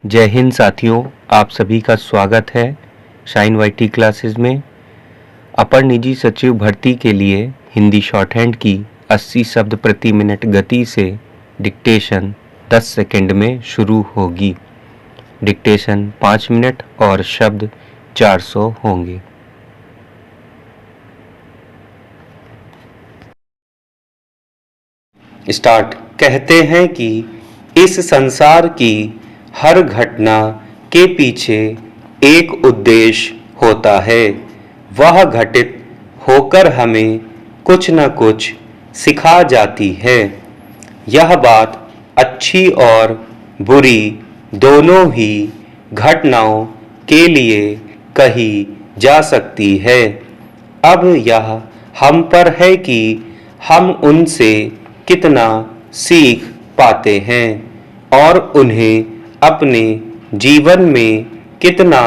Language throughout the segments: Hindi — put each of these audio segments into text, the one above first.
जय हिंद साथियों, आप सभी का स्वागत है शाइन वाईटी क्लासेस में। अपर निजी सचिव भर्ती के लिए हिंदी शॉर्ट हैंड की 80 शब्द प्रति मिनट गति से डिक्टेशन 10 सेकंड में शुरू होगी। डिक्टेशन 5 मिनट और शब्द 400 होंगे। स्टार्ट। कहते हैं कि इस संसार की हर घटना के पीछे एक उद्देश्य होता है। वह घटित होकर हमें कुछ न कुछ सिखा जाती है। यह बात अच्छी और बुरी दोनों ही घटनाओं के लिए कही जा सकती है। अब यह हम पर है कि हम उनसे कितना सीख पाते हैं और उन्हें अपने जीवन में कितना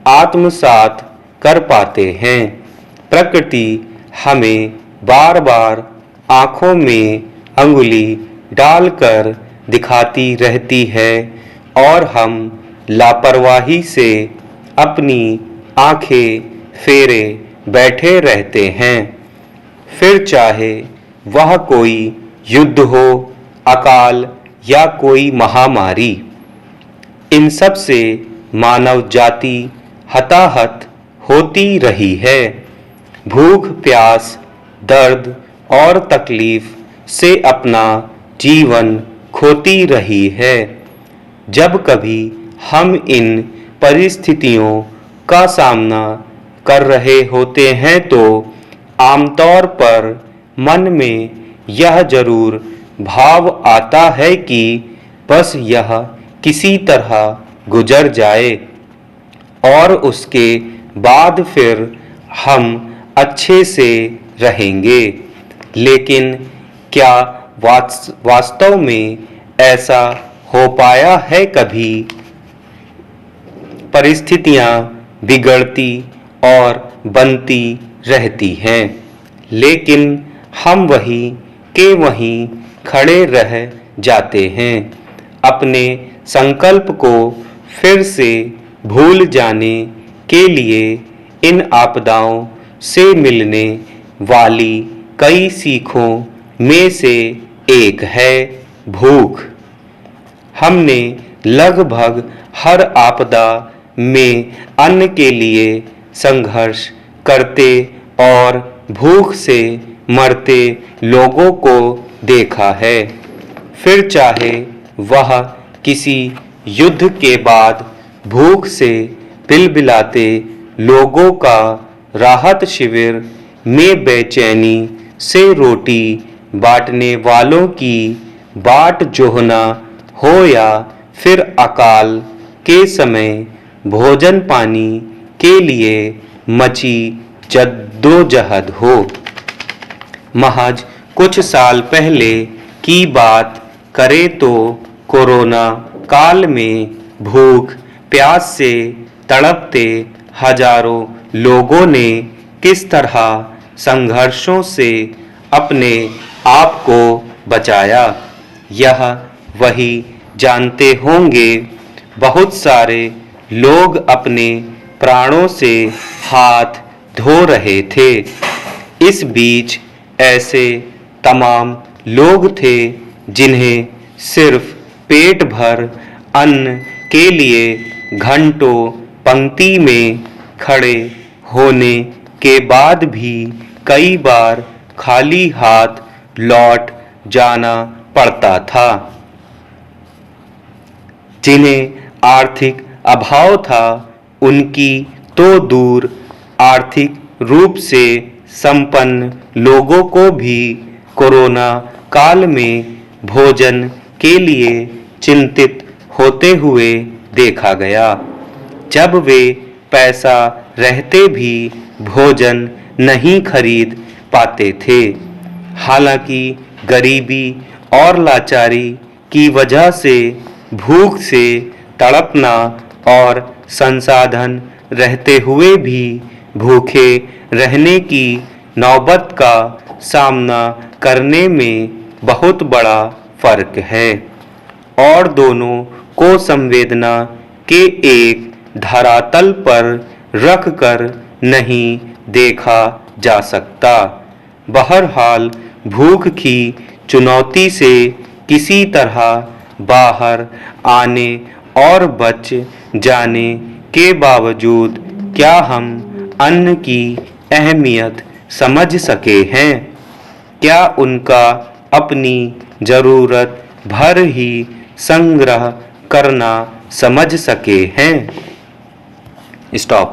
आत्मसात कर पाते हैं। प्रकृति हमें बार बार आँखों में अंगुली डालकर दिखाती रहती है और हम लापरवाही से अपनी आँखें फेरे बैठे रहते हैं। फिर चाहे वह कोई युद्ध हो, अकाल या कोई महामारी, इन सब से मानव जाति हताहत होती रही है। भूख प्यास, दर्द और तकलीफ से अपना जीवन खोती रही है। जब कभी हम इन परिस्थितियों का सामना कर रहे होते हैं तो आमतौर पर मन में यह जरूर भाव आता है कि बस यह किसी तरह गुजर जाए और उसके बाद फिर हम अच्छे से रहेंगे। लेकिन क्या वास्तव में ऐसा हो पाया है कभी? परिस्थितियां बिगड़ती और बनती रहती हैं, लेकिन हम वहीं के वहीं खड़े रह जाते हैं। अपने संकल्प को फिर से भूल जाने के लिए इन आपदाओं से मिलने वाली कई सीखों में से एक है भूख। हमने लगभग हर आपदा में अन्न के लिए संघर्ष करते और भूख से मरते लोगों को देखा है। फिर चाहे वह किसी युद्ध के बाद भूख से बिलबिलाते लोगों का राहत शिविर में बेचैनी से रोटी बांटने वालों की बाट जोहना हो या फिर अकाल के समय भोजन पानी के लिए मची जद्दोजहद हो। महज कुछ साल पहले की बात करें तो कोरोना काल में भूख प्यास से तड़पते हजारों लोगों ने किस तरह संघर्षों से अपने आप को बचाया, यह वही जानते होंगे। बहुत सारे लोग अपने प्राणों से हाथ धो रहे थे। इस बीच ऐसे तमाम लोग थे जिन्हें सिर्फ पेट भर अन्न के लिए घंटों पंक्ति में खड़े होने के बाद भी कई बार खाली हाथ लौट जाना पड़ता था। जिन्हें आर्थिक अभाव था उनकी तो दूर, आर्थिक रूप से संपन्न लोगों को भी कोरोना काल में भोजन के लिए चिंतित होते हुए देखा गया। जब वे पैसा रहते भी भोजन नहीं खरीद पाते थे। हालांकि गरीबी और लाचारी की वजह से भूख से तड़पना और संसाधन रहते हुए भी भूखे रहने की नौबत का सामना करने में बहुत बड़ा फर्क है और दोनों को संवेदना के एक धरातल पर रखकर नहीं देखा जा सकता। बहरहाल भूख की चुनौती से किसी तरह बाहर आने और बच जाने के बावजूद क्या हम अन्न की अहमियत समझ सके हैं? क्या उनका अपनी जरूरत भर ही संग्रह करना समझ सके हैं? स्टॉप।